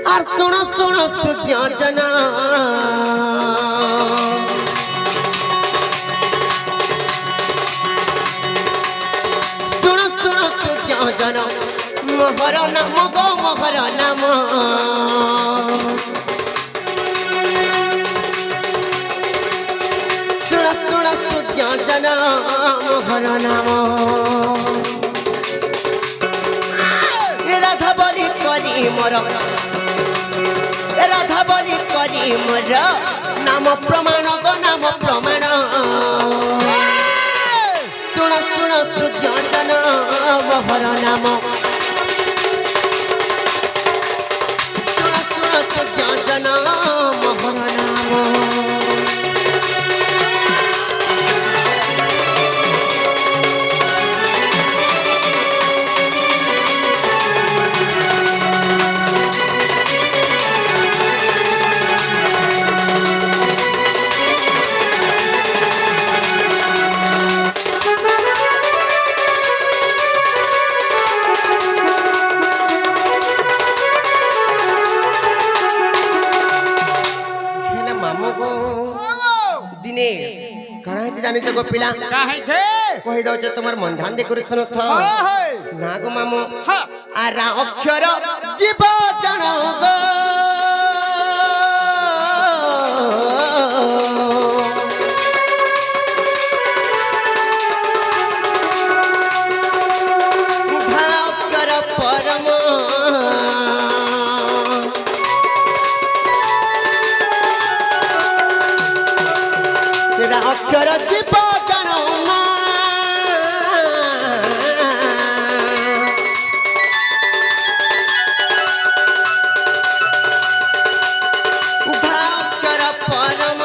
আর শোনো শোনো সুজ্ঞান শোনো শোনো সুজ্ঞান মোহর নাম গো মোহর নাম শোনো শোনো সুজ্ঞান মোহর নাম রাধা বলি করি মোর রাধা বলি করি মোর নাম প্রমাণ গো নাম প্রমাণ শুণ শুণ সুজ্ঞান মোহর নাম শুণ শুণ সুজ্ঞান মোহর নাম জানিছ গো পিলা কহি দউছে তোমার মন ধ্যান দিয়ে করে শুনো থ না গো মামু আর অক্ষর জীব জণ গো অক্ষর পরম অক্ষর জীব জণ অক্ষর পরম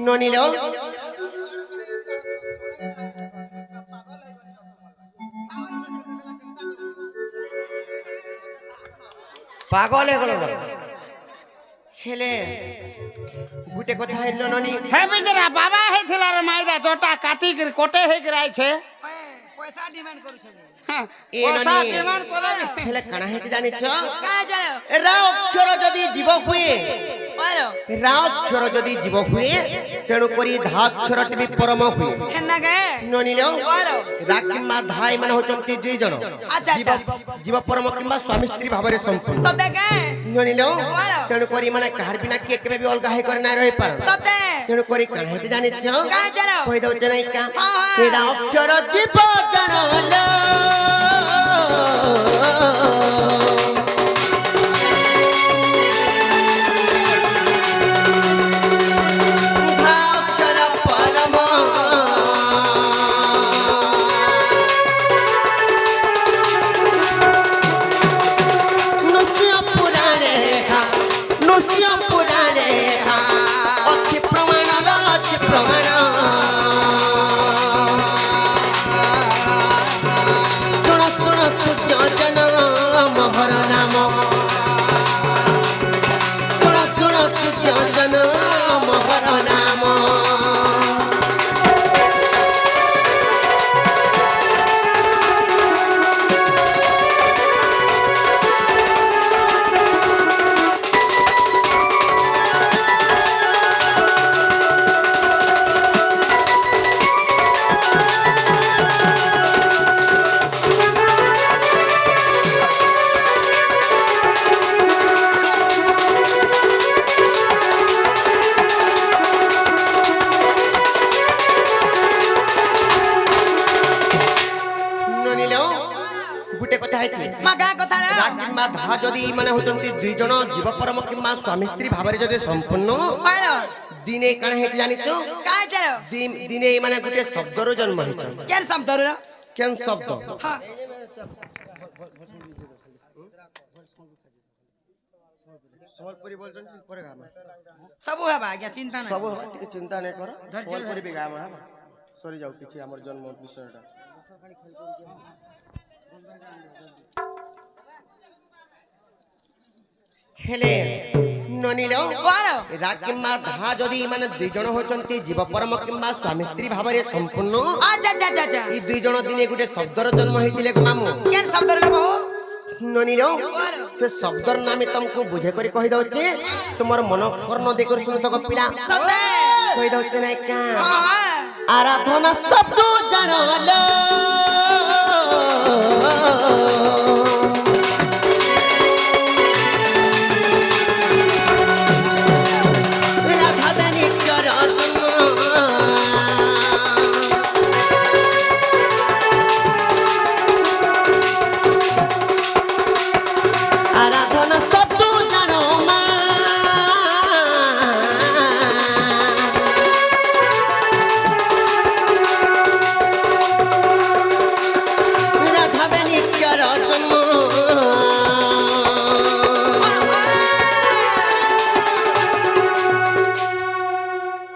ননিল পাগল হয়ে গেল খেলে গুটে কথা হইল ননি হেবি জরা বাবা হইছিল আর মাইরা জটা কাটি করে কোটে হই গরাইছে পয়সা ডিমান্ড করছে এ ননি ডিমান্ড করে খেলে কানা হেতে জানিছ কাজ জানো রা অক্ষর যদি জীব হুয়ে পারো রা অক্ষর যদি জীব হুয়ে তেণু করি ধা অক্ষরটি বি পরম হুয়ে হেনা গে ননিল পারো রা কিংবা ধাই মানে হচ্ছন্তি দুই জন আচ্ছা জীব জীব পরম কিংবা স্বামী স্ত্রী ভাବରେ সম্পূর্ণ সতে গে ননিল পারো তেণু করি মানে কাহার বিনা কিଏ কেবে বি অলগা হই করে না রহি পার সতে তেণু করি কানা হেতে জানিছ কাজ জানো কই দউছে নাই কা হ্যাঁ। এরা অক্ষর জীব জনল অক্ষর পরম নৃসিংহ পুরাণে নৃসিংহ পুরাণে ଅଛି ପ୍ରମାଣ ଅଛି ପ୍ରମାଣ ଶୁଣ ଶୁଣ ସୁଜ୍ଞାନ ମୋହର ନାମ ଶୁଣ ଶୁଣ ସୁଜ୍ଞାନ ମୋହର ନାମ ননিল গুটে কথা হইছে মাগা কথা না রা কিংবা ধা যদি মানে হচ্ছন্তি দুই জন জীব পরম কিংবা স্বামী স্ত্রী ভাବରେ যদি সম্পূর্ণ পারো দিনে কাଣା হেতে জানিছ কাজ জানো দিনে মানে গোটে শব্দর জন্ম হইছ কেন শব্দ রে কেন শব্দ হ্যাঁ ସମ୍ବଲପୁରୀ ବୋଲଛନ୍ତି ପରେ ଗାମ ସବୁ ହେବା ଆଜ୍ଞା ଚିନ୍ତା ନାହିଁ ସବୁ ଟିକେ ଚିନ୍ତା ନାଇଁ କର ଧୈର୍ଯ୍ୟ ସମ୍ବଲପୁରୀ ବି ଗାମ ହେଲା ସରି ଯାଉ କିଛି ଆମର ଜନ୍ମ ବିଷୟଟା ହେଲେ ননিল বলো রা কিংবা ধা যদি মানে দুই জন হচ্ছন্তি জীব পরম কিংবা স্বামী স্ত্রী ভাবে সম্পূর্ণ আচ্ছা আচ্ছা আচ্ছা আচ্ছা এই দুই জন দিনে গোটে শব্দর জন্ম হয়েছিল গো মামু কেন শব্দ রে বহু ননিল সে শব্দর নামে তোমাকে বুঝে করে কহি দଉଛି তোমার মন কর্ণ দেই করে শুনুত গো পিলা সতে কহি দଉଛି না কা হ্যাঁ আরাধনা শব্দ জানলো আরাধনা শব্দ জানো মা রাধাবে নিত্যর জন্ম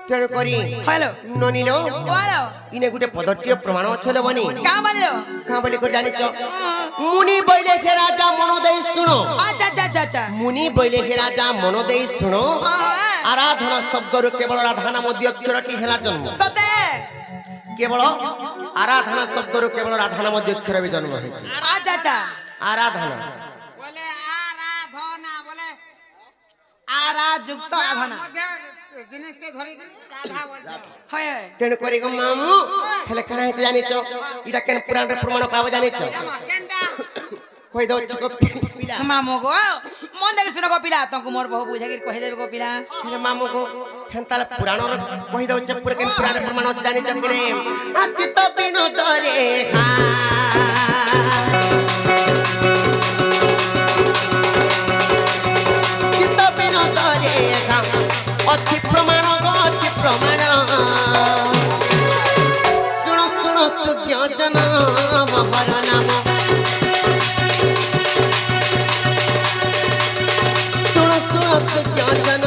তেଣୁ କରି হ্যালো ନନିଲ বলো ଇନେ ଗୋଟେ ପଦଟିଏ ପ୍ରମାଣ ଅଛଲେ ବନି কা বলো କାଁ ବୋଲି କରି ଜାଣିଛ ମୁନି ବଇଲେ ହେ ରାଜା ମନ ଦେଇ ଶୁଣ আচ্ছা আচ্ছা আচ্ছা আচ্ছা মুনি বইলে হে রাজা মন দেই শুণ হ্যাঁ আরাধনা শব্দରୁ କେବଳ ରାଧା ନାମ ଦି ଅକ୍ଷରଟି ହେଲା ଜନ୍ମ সতে କେବଳ ଆରାଧନା ଶବ୍ଦରୁ କେବଳ ରାଧା ନାମ ଦି ଅକ୍ଷର ବି ଜନ୍ମ ହେଇଛି আচ্ছা আচ্ছা ଆରାଧନା বলে আরাধনা বলে আরা যুক্ত আধনা জিনিসকে ধরি রাধা বলছে হয় হয় ତେଣୁ କରି ଗো ମାମୁ ହେଲେ କାଣା ହେଇଛି ଜାଣିଛ ଏଇଟା କେନ୍ ପୁରାଣରେ ପ୍ରମାଣ ପାବ ଜାଣିଛ কেনটা କହି ଦଉଛି ଗো ପିଲା মামু গো মন দেখি শুনো গো পিলা তঙ্কু মোর বহু বুঝাকি কহি দেবে গো পিলা ହେଲେ ମାମୁ ଗো ହେନ୍ତାଲେ ପୁରାଣର କହି ଦଉଛି ପୁରା କେନ୍ ପୁରାଣରେ ପ୍ରମାଣ ଅଛି ଜାଣିଛ କି ନାହିଁ ଅଚିତ ବିନୋଦରେ ଚିତ ବିନୋଦରେ ଅଛି ପ୍ରମାଣ ଗো ଅଛି ପ୍ରମାଣ ଶୁଣ ଶୁଣ ସୁଜ୍ଞ ଜନ ମହର ନାମ ଶୁଣ ଶୁଣ ସୁଜ୍ଞ ଜନ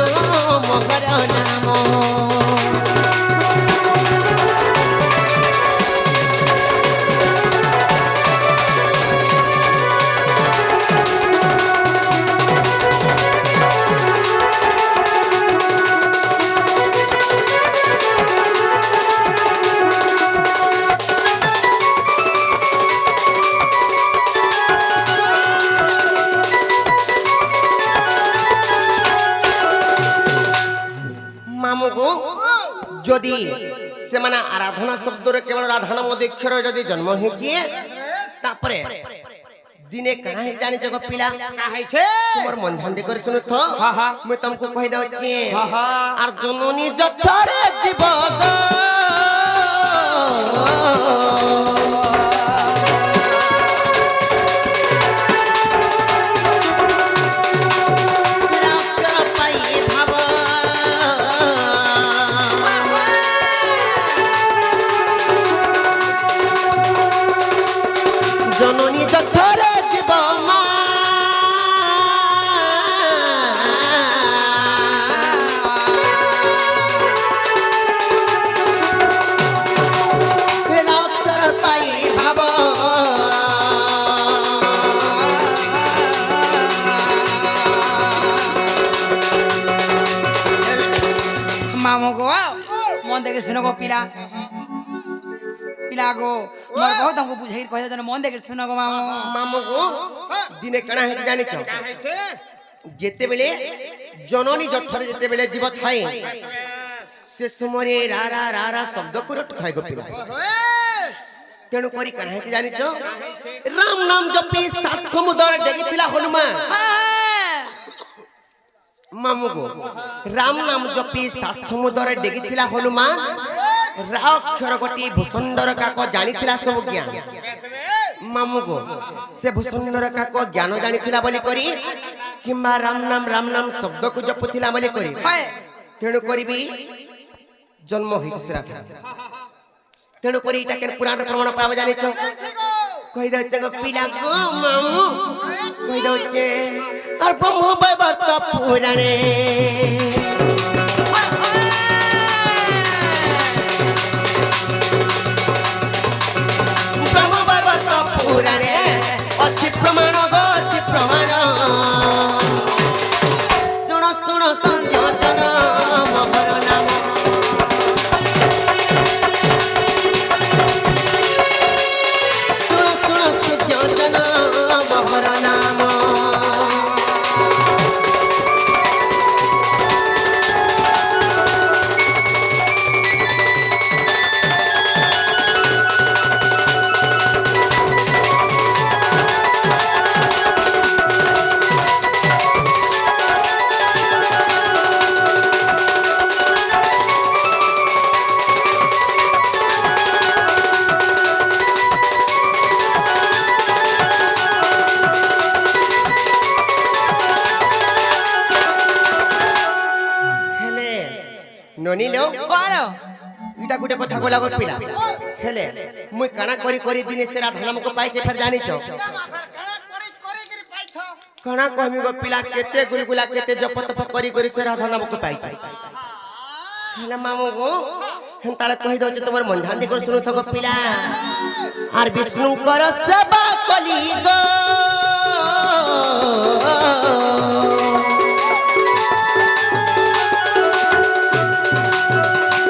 ମହର ନାମ ମାମୁକୁ ଯଦି ସେମାନେ ଆରାଧନା ଶବ୍ଦରେ କେବଳ ରାଧା ନାମ ଦୀକ୍ଷର ଯଦି ଜନ୍ମ ହେଇଛି ତାପରେ ଦିନେ କାଣା ହେଇ ଜାଣିଛ ଗো ପିଲା কাহিছে তোমার মন ধ্যান দিয়ে করে শুনুথ হা হা মুই তোমাকে কহি দଉଛି হা হা আর জননী যথারে জীব গো রাখর পাই ভাব জননী যথারে জীব মা রাখর পাই ভাব মামু গো মন দেখি শুনো গো পিলা পিলা গো মোর বহু তঙ্কু বুঝাকি কহি দেবে মন দেখি শুনো গো মামু মামুକୁ দিনে কাଣା ହେଇଛି ଜାଣିଛ কাহিছে ଯେତେବେଳେ ଜନନୀ ଯଥରେ ଯେତେବେଳେ ଜୀବ ଥାଏ ସେ ସମୟରେ ରା ରା ରା ରା ଶବ୍ଦ କରୁଥାଏ ଗো ପିଲା ତେଣୁ କରି କାଣା ହେଇଛି ଜାଣିଛ ରାମ ନାମ ଜପି ସାତ ସମୁଦ୍ର ଡେଗିଥିଲା ହନୁମାନ ମାମୁକୁ ରାମ ନାମ ଜପି ସାତ ସମୁଦ୍ର ଡେଗିଥିଲା ହନୁମାନ ରା ଅକ୍ଷର ଗୋଟିଏ ଭୂଷଣ୍ଡର କାକ ଜାଣିଥିଲା ସବୁ ଜ୍ଞାନ ମାମୁକୁ ସେ ଭୂଷଣ୍ଡର କାକ ଜ୍ଞାନ ଜାଣିଥିଲା ବୋଲି କରି କିମ୍ବା ରାମ ନାମ ଶବ୍ଦକୁ ଜପୁଥିଲା ବୋଲି କରି হয় ତେଣୁ କରିବି ଜନ୍ମ ହେଇଛି ସେ ରାଧା ତେଣୁ କରି ଏଇଟା କେନ୍ ପୁରାଣ ପ୍ରମାଣ ପାବ ଜାଣିଛ କହି ଦଉଛେ ଗো ପିଲା ଗো ମାମୁ କହି ଦଉଛେ আর ব্রহ্ম বৈবর্ত পুরাণে ব্রহ্ম বৈবর্ত পুরাণে অছি প্রমাণ গো অছি প্রমাণ শুণ শুণ বলো এটা গোটে কথা গলা গো পিলা হেলে মুই কানা করি করি দিনে সে রাধা নামক পাইছে ফের জানিছ কানা কমি গো পিলা কেতে গুলগুলা কেতে জপ তপ করি করি সে রাধা নামক পাইছে হেলে মামু গো তাহলে কহি দଉଛି তোমার মন ধ্যান দিয়ে করে শুনু থাকো পিলা আর বিষ্ণুଙ୍କର সেবা কলি গো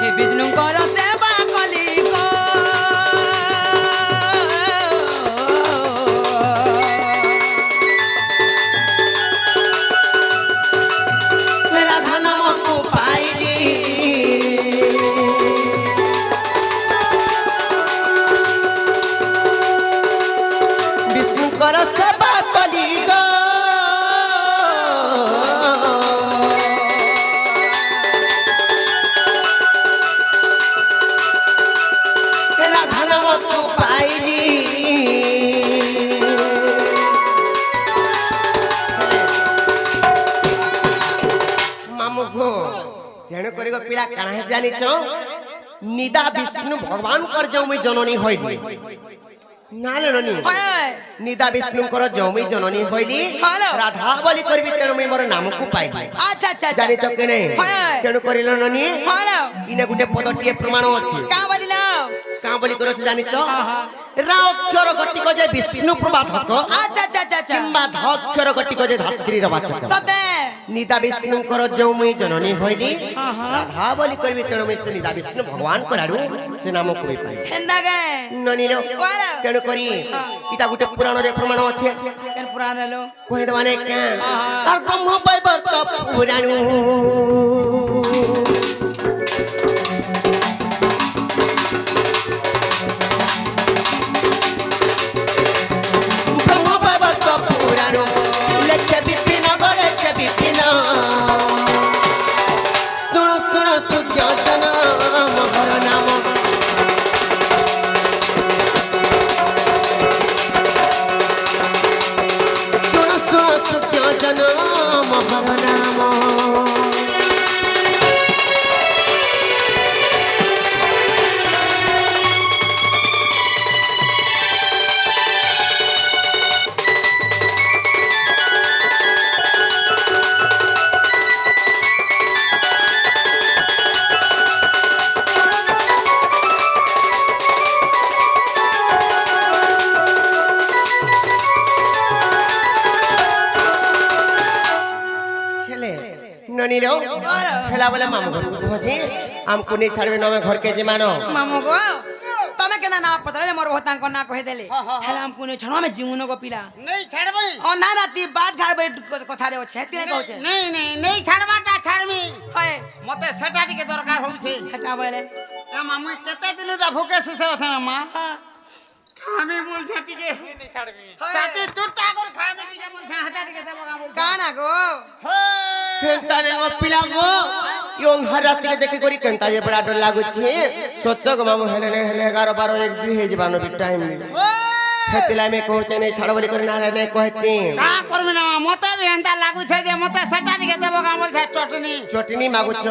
হে বিষ্ণুଙ୍କର সেবা কলি গো রাধা নামক পাইলি বিষ্ণুଙ୍କର সেবা কলি গো রাধা নামক পাইলি মামু গো তেଣୁ କରି ଗো ପିଲା କାଣା ହେ ଜାଣିଛ ନିଦା ବିଷ୍ଣୁ ଭଗବାନଙ୍କର ଯେଉଁ ମୁଇଁ ଜନନୀ ହଇଲି ନାଲେ ନନି ନିଦା ବିଷ୍ଣୁଙ୍କର ଯେଉଁ ମୁଇଁ ଜନନୀ ହଇଲି ହ୍ୟାଲୋ। ରାଧା ବୋଲି କରିବି ତେଣୁ ମୁଇଁ ମୋର ନାମକୁ ପାଇଲି আচ্ছা আচ্ছা ଜାଣିଛ କି ନାହିଁ হয়। ତେଣୁ କରିଲ ନନି হ্যালো ଇନେ ଗୋଟେ ପଦଟିଏ ପ୍ରମାଣ ଅଛି কা বলিল କାଁ ବୋଲି କରୁଛି ଜାଣିଛ ରା ଅକ୍ଷର ଗଟିକ ଯେ ବିଷ୍ଣୁ ପ୍ରବାଧକ আচ্ছা আচ্ছা আচ্ছা আচ্ছা କିମ୍ବା ଧ ଅକ୍ଷର ଗଟିକ ଯେ ଧାତ୍ରୀର ବାଚକ সতে নিদা বিষ্ণুଙ୍କର ଯେଉଁ ମୁଇଁ ଜନନୀ ହଇଲି ରାଧା ବୋଲି କରିବି ତେଣୁ ମୁଇଁ ସେ ନିଦା ବିଷ୍ଣୁ ଭଗବାନଙ୍କର ଆଡୁ ସେ ନାମକୁ ବି ପାଇଲି হেন্দাগে ନନିର বলো ତେଣୁ କରି ଇଟା ଗୋଟେ ପୁରାଣରେ ପ୍ରମାଣ ଅଛି কেন পুরাণ হলো କହିଦେବା ନାଇଁ କାଁ আর ব্রহ্ম বৈবর্ত পুরাণ ব্রহ্ম বৈবর্ত পুরাণ লেখে বিপিন লেখে বিপিন শুনো শুনো সূর্য জন মহর নাম শুনো শুনো সূর্য জন মহর নাম खेले ननी रो खेला बोले मामू घर को भजी हमको नहीं छाड़बे नमे घर के जिमानो মামু গো তুমি কেন না পতলে মোর ভতাঙ্ক না কহে দেলে হেলা আমকু নে ছনো আমি জীবন গো পিলা নেই ছাড়বি অন্ধা রাতি বাদ ঘাড় বের কথা রে আছে তিনে কইছে নেই নেই নেই ছাড়বাটা ছাড়বি হয় মতে সেটা টিকে দরকার হচ্ছে সেটা বলে এ মামু কেতে দিনটা ভুকে শুষে আছে মামা হ্যাঁ আমি বলছি টিকে চাটি চুট্টা করে খাবে টিকে বলছে হাটা টিকে দেব না বলছে কানা গো केनता रे ओ पिला गो यों हरात के देखि करी केनता जे बड़ा डर लागु छी सत्य गो मामू हेले हेले 11 12 1 2 हे जबानो बि टाइम हेतिला में कहचे नै छाड़ बोली करी ना नै कहती का करबे ना मते भी एंता लागु छे जे मते सेटा टिके देब का बोलছে चटनी चटनी मागु छ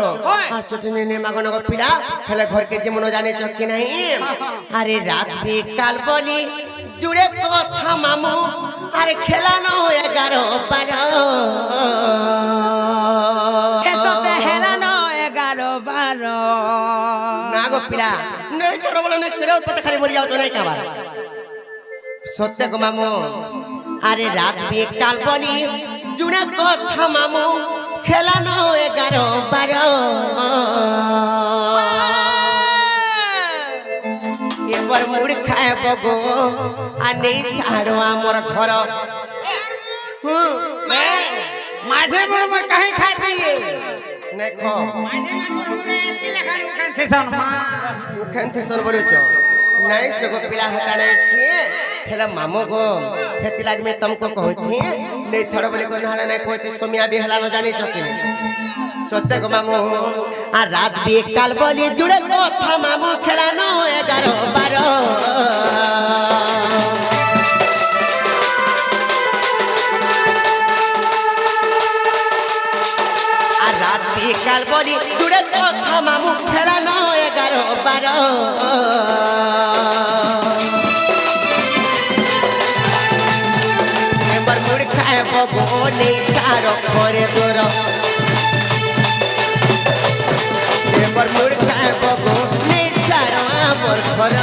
आ चटनी ने मागन गो पिला हेले घर के जे मनो जाने छ कि नहीं अरे रात भी काल बोली जुड़े कथा मामू अरे खेला न 11 12 এসতে হেলা ন 11 12 ना गो पिला नहीं छोड़ बोलो नहीं केड़े पता खाली मरी जाओ तो नहीं काबा सत्य को मामू अरे रात भी काल बोली जुड़े कथा मामू खेला न 11 12 एक बार मुड़ खाए बगो आ नहीं छाड़ो हमर घर माझे मन में कहीं खाई पाइए नहीं खो माझे मन में तिले खाली खान थे सन मा मुखन थे सन बोले छ नहीं सगो पिला हटा नहीं छे हेला मामो गो हेति लाग में तुमको कहू छी नहीं छड़ बोले को ना नहीं कहती सोमिया भी हला न जानी चकिन सत्य को मामू आ रात भी काल बोली जुड़े कथा मामू खेला न 11 12 आ रात भी काल बोली जुड़े কথা মামু খেলা ন 11 12 এবার মুড় খায় বগলে চার করে দূর এবার মুড় খায় বগলে চার আমার ঘর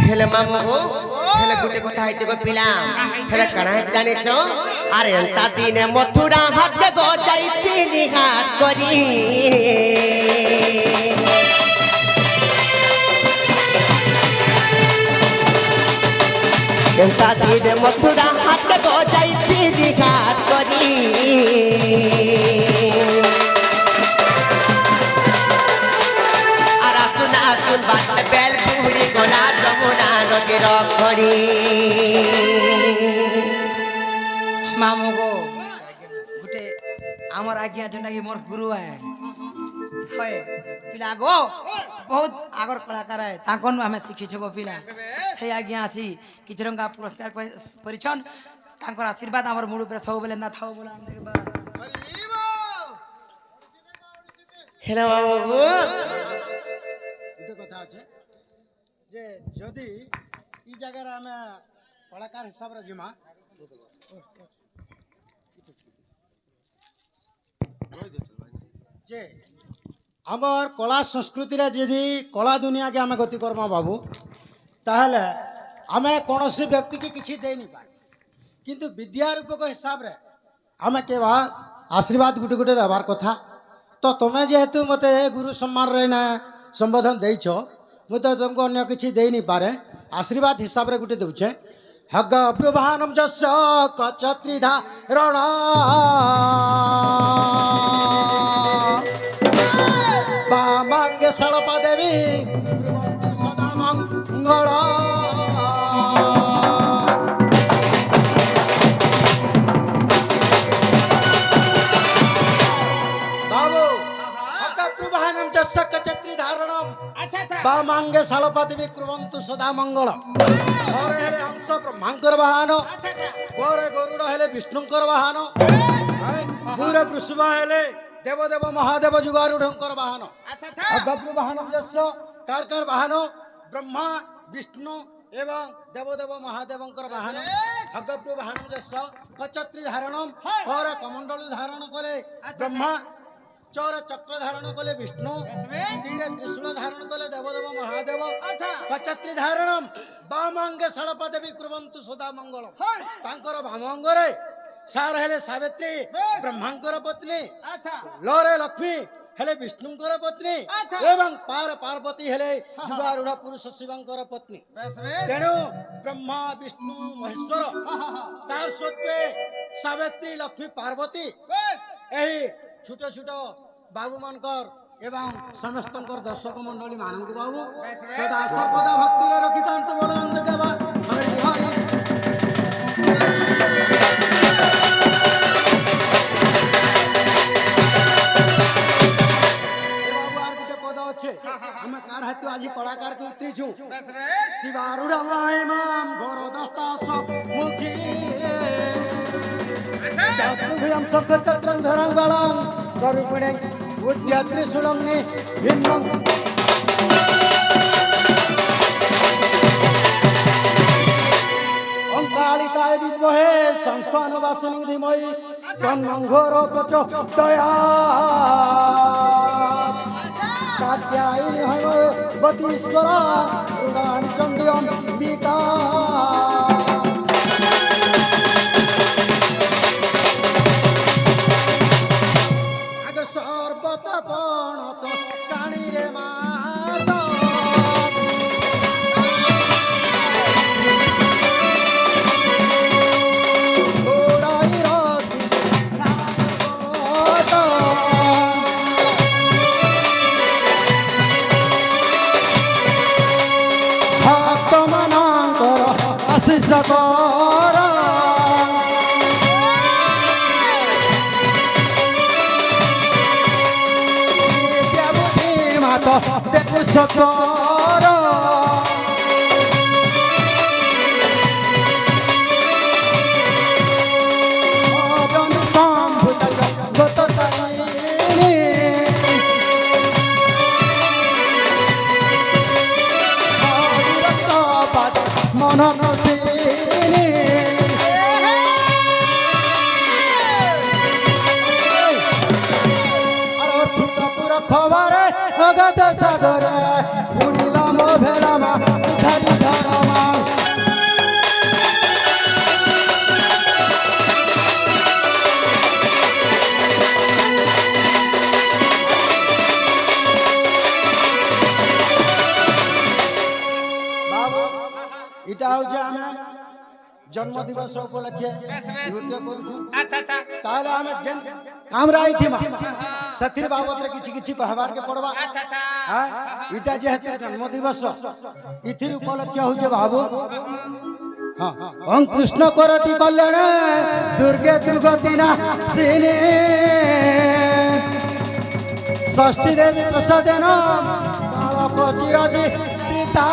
हेले मामू हेले गुटे কথা হইছে গো পিলা হেলে কানা হইছে জানিছ আরে এন্তা দিনে মথুরা হাত গো যাইতিনি হাত করি এন্তা দিনে মথুরা হাত গো যাইতিনি হাত করি আর আসুন আসুন বাট বেল পুরি গোলা যমুনা নদীর খড়ি মামু গো গুটে আমার আজ্ঞা যেটা কি মোর গুরু হয় পিলা গো বহুত আগর কলাকার তাঙ্কন আমি শিখিছো গো পিলা সেই আজ্ঞা আসি কিছু রঙ্গা পুরস্কার পরিছন তাঙ্কর আশীর্বাদ আমার মুড় উপরে সববেলে না থাও বলে হেলো বাবু ଗୋଟେ କଥା ଅଛି ଯେ ଯଦି ଇ ଜାଗାରେ ଆମେ କଳାକାର ହିସାବରେ ଯିମା ଯେ ଆମର କଳା ସଂସ୍କୃତିରେ ଯଦି କଳା ଦୁନିଆକେ ଆମେ ଗତି କର୍ମା ବାବୁ ତାହେଲେ ଆମେ କୌଣସି ବ୍ୟକ୍ତିକି କିଛି ଦେଇନି ପାରେ କିନ୍ତୁ ବିଦ୍ୟା ରୂପକ ହିସାବରେ ଆମେ କେବଳ ଆଶୀର୍ବାଦ ଗୋଟେ ଗୋଟେ ଦେବାର କଥା ତ ତୁମେ ଯେହେତୁ ମୋତେ ଗୁରୁ ସମ୍ମାନରେ ନା ସମ୍ବୋଧନ ଦେଇଛ ମୁଁ ତ ତୁମକୁ ଅନ୍ୟ କିଛି ଦେଇନି ପାରେ ଆଶୀର୍ବାଦ ହିସାବରେ ଗୋଟେ ଦେଉଛେ ହଗ ପ୍ରଭାନମ ଯଶ କଚତ୍ରିଧା ରଣ ବାମାଙ୍ଗେ ଶାଳପା ଦେବୀ ସଦା ମଙ୍ଗଳ बामांगे शालपाति विक्रमंतु सदा मंगल घरे हेले हंस ब्रह्मांकर वाहन गोरे गरुड़ हेले विष्णुंकर वाहन पूरे वृषभ हेले देवदेव महादेव जुगारूढ़ंकर वाहन अगभ्रु वाहन जस्य कारकर वाहन ब्रह्मा विष्णु एवं देवदेव महादेवंकर वाहन अगभ्रु वाहन जस्य कचत्री धारणम और कमंडल धारण कले ब्रह्मा चौर चक्र धारण कले विष्णु तीरे त्रिशूल धारण कले देवदेव महादेव कचत्री धारणम बामांगे षड़पदेवी कुर्वन्तु सदा मंगल तांकर बामांगरे सार हेले सावित्री ब्रह्मांकर पत्नी लरे लक्ष्मी हेले विष्णुंकर पत्नी एवं पार पार्वती हेले जुगारूढ़ पुरुष शिवंकर पत्नी तेणु ब्रह्मा विष्णु महेश्वर तार सत्वे सावित्री लक्ष्मी पार्वती एही छोट छोट बाबू मानकर एवं समस्तंकर दर्शक मंडली मानक बाबू सदा सर्वदा भक्ति रखितांत बोलंत देवा हरि हरि बाबू आर गुटे पद अच्छे हमें कार हेतु आज कलाकार के उतरी छु शिवारूढ़ माम घोर दस्ता सब मुखी चतुर्भुजं शंख चक्रं धरं बलं स्वरूपिणे उद्यत्रि सुलंग्नि भिन्नं ओंकारिताय विद्महे संस्थान वासुनि धीमहि तन्नं घोरो प्रचोदयात् कात्यायनि हवतीश्वरा रुडानि चण्डी अम्बिका ବିଷକର ବିଦ୍ୟା ବୁଦ୍ଧି ମାତ ଦେବୁ ସକର ଅଜନ ସମ୍ଭୁତ ଜଗତ ତାରିଣୀ মন কসিনি আর ফুটপুর খবরে অগত সাগরে উড়িলাম ভেলামা ধরি ধরমা এটা হচ্ছে আমি জন্ম দিবস উপলক্ষে নৃত্য করছু আচ্ছা আচ্ছা তাহলে আমি যেন কামরা আইথিমা সথির বাবদরে কিছু কিছু কহবার কে পড়বা আচ্ছা আচ্ছা হ্যাঁ এটা যেহেতু জন্ম দিবস ইথির উপলক্ষে হচ্ছে বাবু হ্যাঁ ওং কৃষ্ণ করতি কল্যাণ দুর্গে দুর্গতি না সিনে ষষ্ঠী দেবী প্রসাদেন বালক চিরজি পিতা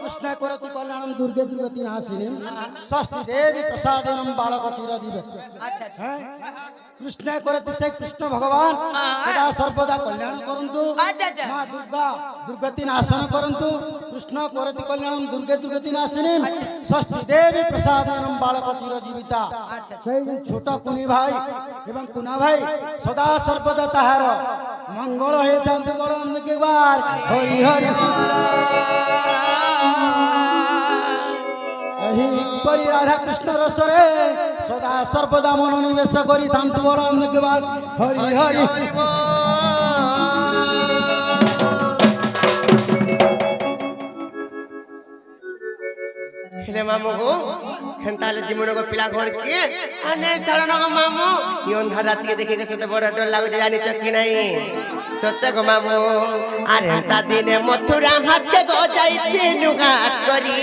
কৃষ্ণ করতি কল্যাণম দুর্গে দুর্গতি নাশিনী ষষ্ঠী দেবী প্রসাদনম বালক চিরদিবে আচ্ছা আচ্ছা কৃষ্ণ করতি সে কৃষ্ণ ভগবান সদা সর্বদা কল্যাণ করন্তু আচ্ছা আচ্ছা মা দুর্গা দুর্গতি নাশন করন্তু কৃষ্ণ করতি কল্যাণম দুর্গে দুর্গতি নাশিনী ষষ্ঠী দেবী প্রসাদনম বালক চিরজীবিতা আচ্ছা সেই ছোট কুনি ভাই এবং কুনা ভাই সদা সর্বদা তাহার মঙ্গল হইতান্তু বলন্ত কেবার হরি হরি পরি রাধা কৃষ্ণ রসরে সদা সর্বদা মনোনিবেশ করি তান্তু বলন্ত কেবার হরি হরি ହେଲେ ମାମୁକୁ ହେନ୍ତା ହେଲେ ଜିମୁନ ଗୋ ପିଲା ଘର କିଏ ଆନେ ଛାଡ଼ନ ଗୋ ମାମୁ ଇ ଅନ୍ଧାର ରାତିକେ ଦେଖିକି ସତେ ବଡ଼ ଡର ଲାଗୁଛି ଜାଣିଛ କି ନାହିଁ ସତେ ଗୋ ମାମୁ ଆରେ ହେନ୍ତା ଦିନେ ମଥୁରା ହାତେ ଗୋ ଯାଇଥିଲୁ ଘାଟ କରି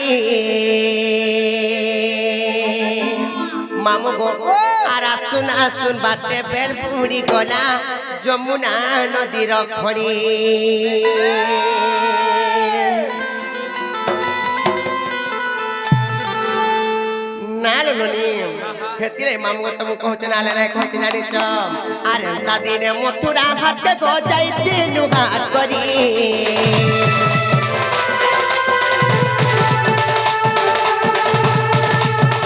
ମାମୁ ଗୋ আর আসুন আসুন বাটে বেল পুরি গলা যমুনা নদীর খড়ি নালো ননি হেতিরে মামু তুমি কহতে নালে নাই কহতে জানিছ আর এন্তা দিনে মথুরা হাতে গো যাইতিলু হাত করি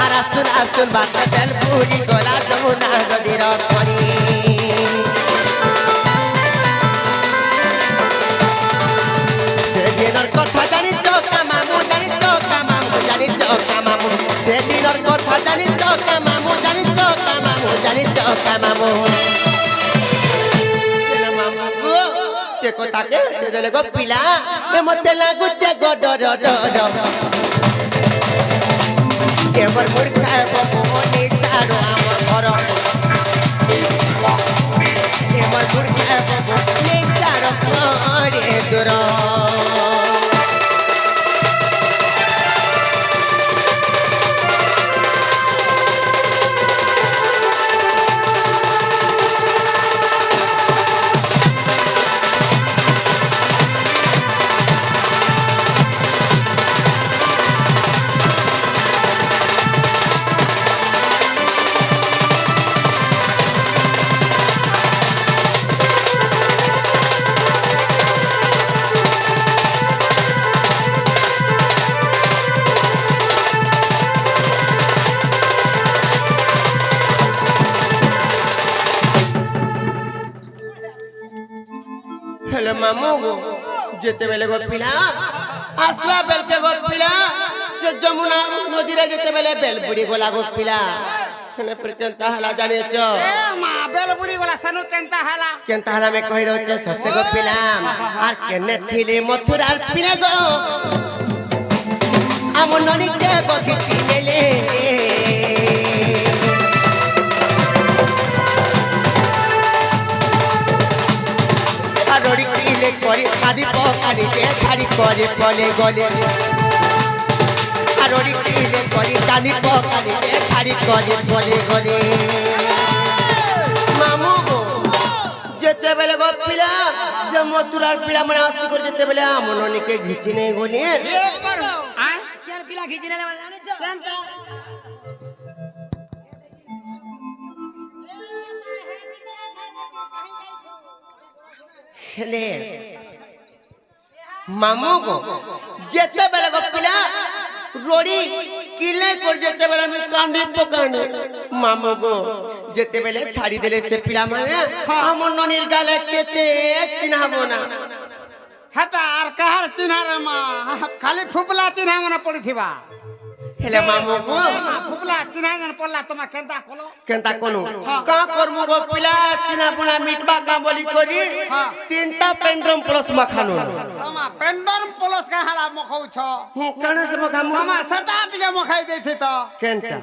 আর আসুন আসুন বাটে বেল পুরি গলা যমুনা নদীর খড়ি সেদিনের কথা জানিছ কামামু জানিছ কামামু জানিছ কামামু সেদিনের কথা জানিছ কামামু জানিছ কামামু জানিছ কামামু সে কথাকে দেলে গো পিলা মতে লাগুছে গো ডর ডর এবার মূর্খা বমনি ছাড়ো আমার ঘর এবার মূর্খা বমনি ছাড়ো করে দূর हेलो मामू जेते बेले गो पिला आसला बेल के गो पिला से जमुना नदी रे जेते बेले बेल बुड़ी गोला गो पिला हेले पर केनता हला जाने छ ए मा बेल बुड़ी वाला सनु केनता हला में कहि दो छ सत्य गो पिला आर केने थिले मथुरार पिला गो আমন ননি के गो किछि लेले আরড়ি কিলে করে কাঁদি পকানিতে ছাড়ি করে বলে গলে আর রড়ি কিলে করে কাঁদি পকানিতে ছাড়ি করে বলে গলে মামু যেতেবেলে গো পিলা সে মতুরার পিলা মানে আসি করে যেতেবেলে আমন অনেকে ঘিচি নেই গনি কেন পিলা খিচি নেলে জানিছ হেলে মামু গো যেতেবেলে গো পিলা রড়ি কিলে করে যেতেবেলে আমি কাঁদি পকানি মামু গো যেতেবেলে ছাড়ি দেলে সে পিলা মানে আমন ননির গালে কেতে চিনাবো না হেটা আর কাহার চিহ্নারে মা খালি ফুপলা চিহ্না মনে পড়িথিবা হেলে মামু গো ফুপলা চিহ্না মনে পড়লা তোমা কেনতা কলো কেনতা কোন কা করমু গো পিলা চিনা পুনা মিটবা কা বলি করি তিনটা পেন্ড্রম প্লাস মাখানো তোমা পেন্ডরম প্লস কাহারা মখাউছ কেন সে মাখামু তোমা সেটা টিকে মখাই দেইছি তো কেনটা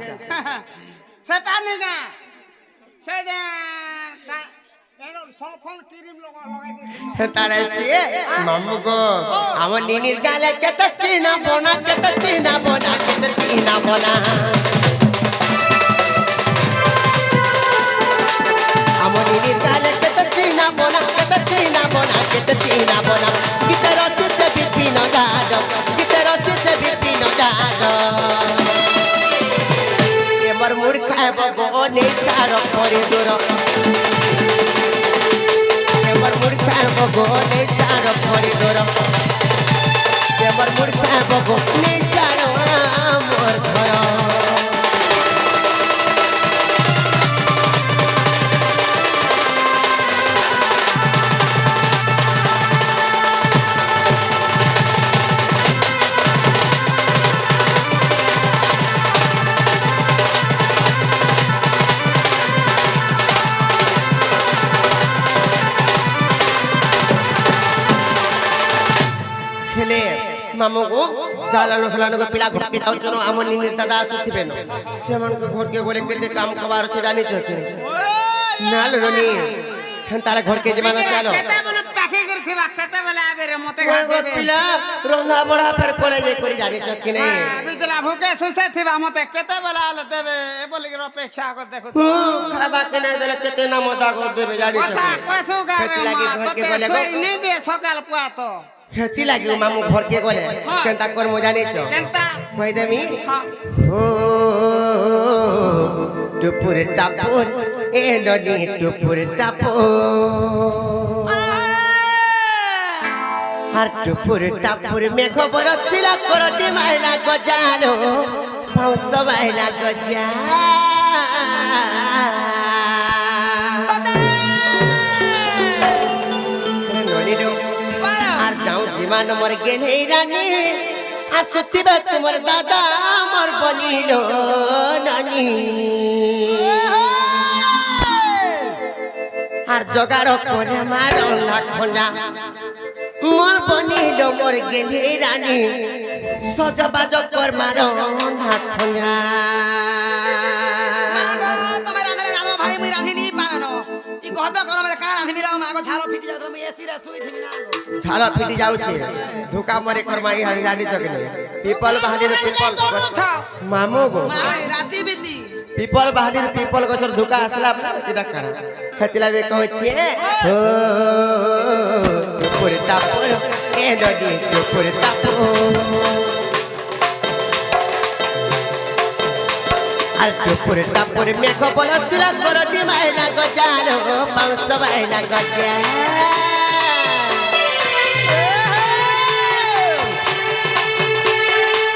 সেটা নিগা সে যে সফল ক্রিম লগাই দিছি তারে সে মামু গো আমার নিনির গালে কেতে চিনা বোনা কেতে চিনা বোনা কেতে চিনা বোনা আমার নিনির গালে কেতে চিনা বোনা কেতে চিনা বোনা কেতে চিনা বোনা কিতে রসিতে বিপিন গাড কিতে রসিতে বিপিন গাড এমর মুড় খাইব গো নে চার করে দূর এমর মুড় খাইব গো নে চার করে দূর এমর মুড় খাইব গো নে চার মোর ঘর খেলে মামু গো জালানো খেলানো গো পিলা ঘরকে যাও জন্য আমার নিনির দাদা আসুথিবে না সেমানকে ঘরকে বলে কেতে কাম খাবার আছে জানিছ কি না লনি তাহলে ঘরকে যেমানো চলো কেতে বলে টাকে করছিবা কেতে বলে আবেরে মতে ওই গো পিলা রন্ধা বড়া ফের কলেজে করে জানিছ কি নে বিদলা ভুকে সুসে থিবা মতে কেতে বলে আলে দেবে এ বলি অপেক্ষা কর দেখো খাবা কেনে দিলে কেতে নাম দাগো দেবে জানিছ কথা কইছো গারে হেতি লাগি মা ঘরকে তোতে বলে গো সই নি দে সকাল পুয়া তো হেতি লাগি মামু ঘরকে গলে কেনতা করমু জানিছ কেনতা কই দেমি হ্যাঁ हो टुपुर टापुर ए ननी टुपुर टापुर हर टुपुर टापुर में खबर सिला करटी माइला गजानो पाउस माइला गजा ननी दो আর যাও জীবন মর গেলে রানী আসুতিবে তোমার দাদা আমার বলিল নানি আর জগাড় করে মার না খোঁজা মোর বনিল মোর গেলে রানী সজবাজ কর মার না খোঁজা তুমি রাঁধলে রাঁধো ভাই মুই রাঁধিনি পারানো ই গহদ গরমের কাଣା রাঁধিবি রাও মাগো ছালো ফিটি যাও তুমি এসি রে শুই থিবি না গো ঝাল ফিটি যাଉଛି ধোকা মরে কর্মা ই জানি চকলে পিপল বাহালির পিপল মামু গো মাই রাতি বিতি পিপল বাহালির পিপল গছর ধোকা আসলা এটা কাଣା হেতিলা বে কহছে ও টুপুর টাপুর এ নদী টুপুর টাপুর আর টুপুর টাপুর মেঘ বরসিলা করটি মাইলা গজানো পাউস মাইলা গজা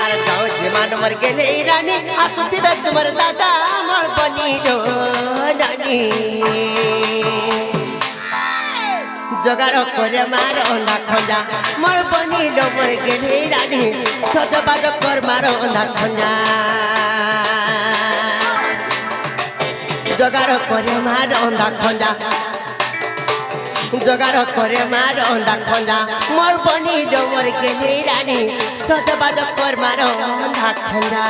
আর যাও যেমান মর গেলে রানী আসুতিবে তোমার দাদা আমার বনিল নানি জগাড় করে মার অন্ধা খঞ্জা মোর বনিল মোর গেলে রানী সজবাজ কর মার অন্ধা খঞ্জা জগাড় করে মার অন্ধা খঞ্জা জগাড় করে মার অন্ধা খঞ্জা মোর বনিল মোর গেলে রানী সজবাজ কর মার অন্ধা খঞ্জা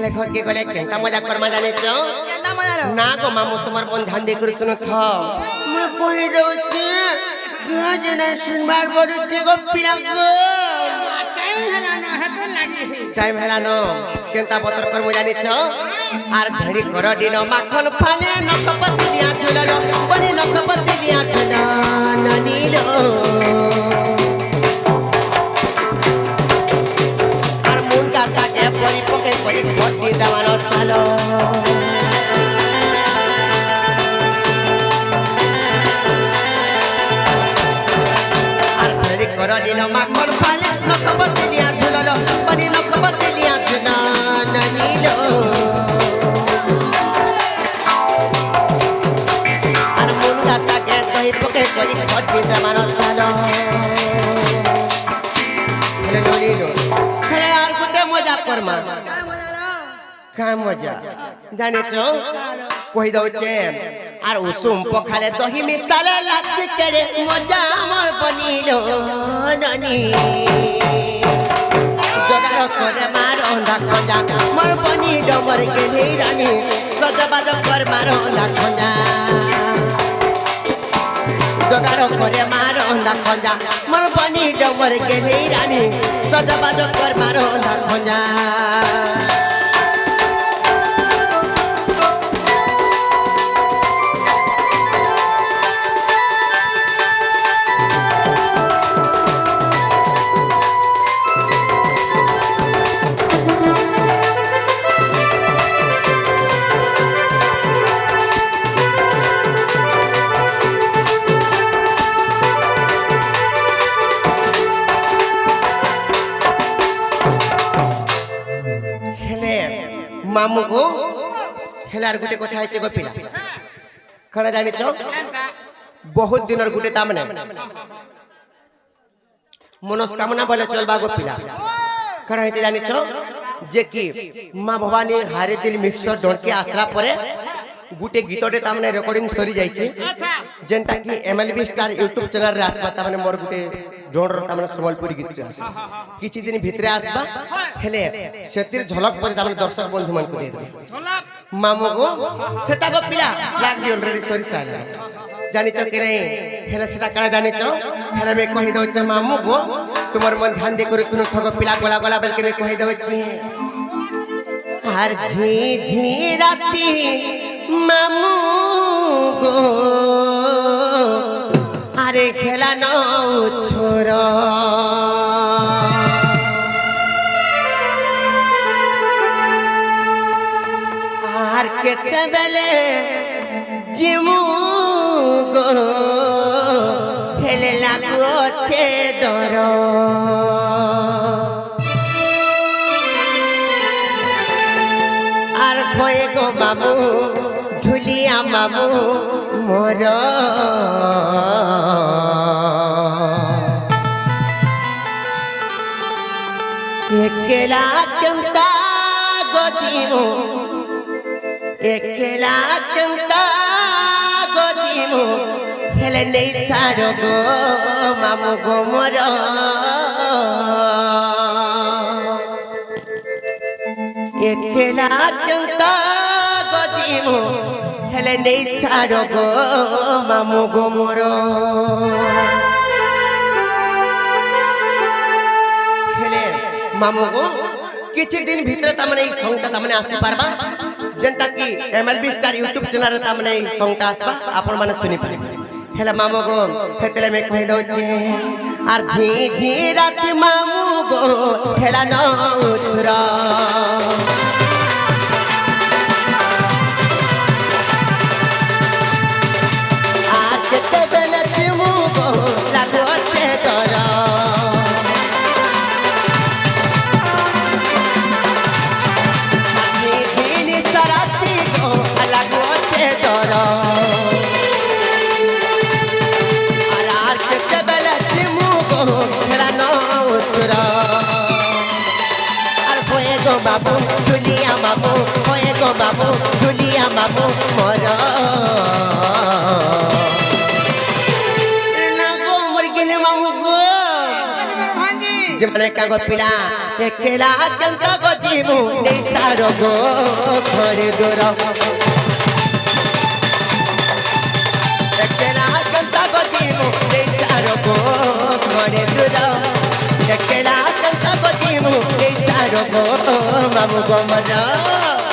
হেলে ঘরকে গলে কেনতা মজা করমা জানিছ কেনা মজার না গো মামু তোমার মন ধ্যান দিয়ে করে শুনো থ মু কই দউছি গাজনা শুনবার পড়ছে গো পিলা গো টাইম হেলা না হেতো লাগি টাইম হেলা ন কেনতা বতর করমু জানিছ আর ঘড়ি কর দিন মাখন ফালে নকপতি দিয়া ঝুলল বনি নকপতি দিয়া ঝুলল নীল আর মুন গাছাকে পরি পকে পরি ঘটি দেওয়ানো চালো আর ঘড়ি কর দিন মাখন ফালে নকপতি দিয়া ঝুলল বনি নকপতি দিয়া ঝুলল নীল আর মুন গাছাকে কই পকে পরি ঘটি দেওয়ানো চালো হেলে নীল হেলে আর গুটে মজা করমা কা মজা জানিছ কই দউছে আর উসুম পখালে দহি মিশালে লাচ্ছি কেড়ে মজা আমার বনিল নানি জগাড় করে মার অন্ধা খঞ্জা মোর বনি ডমর গেলি রানী সজবাজ কর মার অন্ধা খঞ্জা জগাড় করে মার অন্ধা খঞ্জা মোর বনি ডমর গেলি রানী সজবাজ কর মার অন্ধা খঞ্জা মামু গো হেলার গুটে কথা হইছে গো পিলা খরা জানিছ বহুত দিনের গুটে তামনে মনস্কামনা বলে চলবা গো পিলা খরা হইতে জানিছ যে কি মা ভবানী হারে দিল মিক্সর ডরকে আসরা পরে গুটে গীতটে তামনে রেকর্ডিং সরি যাইছে যেনটা কি এমএলবি স্টার ইউটিউব চ্যানেল রে আসবা তামনে মোর গুটে ডোড়র তামনে সম্বলপুরি গীত আছে কিছু দিন ভিতরে আসবা হেলে সেতির ঝলক পরে তামনে দর্শক বন্ধু মান কো দিয়ে দেবে মামু গো সেটা গো পিলা লাগ দি অলরেডি সরি সালা জানিছ কি নাই হেলে সেটা কারা জানিছ হেলে মে কহি দউছে মামু গো তোমার মন ধ্যান দে করে শুনো থগো পিলা গলা গলা বলকে মে কহি দউছে আর ঝি ঝি রাতি মামু গো আরে খেলা নাও ছোর আর কেতেবেলে জিমু গো হেলে লাগুছে ডর আর ভয়ে গো মামু ঝুলিয়া মামু মোর একলা কেমতা গজিমু একলা কেমতা গজিমু হেলে নেই ছাড়ো গো মামু গো মোর একলা কেমতা গজিমু হেলে নেই ছাড়ো গো মামু গো মোর হেলে মামু গো কিছু দিন ভিতরে তামনে এই সংটা তামনে আসি পারবা যেনটা কি এমএলবি স্টার ইউটিউব চ্যানেল রে তামনে এই সংটা আসবা আপন মানে শুনি পারিবে হেলে মামু গো হেতেলে মে কই দউছি আর ঝি ঝি রাতি মামু গো হেলা নউছরা আর কেতেবেলে জিমু গো লাগুছে ডর বাবু দুলিয়া মামু হয়ে গো বাবু দুলিয়া মামু মর না গো মর গেলে মামু গো যে মানে কাগজ পিলা একলা কেনতা গো ଯିମୁ ନେଇ ଛାଡ଼ ଗୋ ଘରେ ଦୂର ଏକେଲା କେନ୍ତା ଯିମୁ ନେଇ ଛାଡ଼ ଗୋ ଘରେ ଦୂର ଏକେଲା କେନ୍ତା ଯିମୁ ନେଇ ଛାଡ଼ ଗୋ ମାମୁ ଗୋ ମର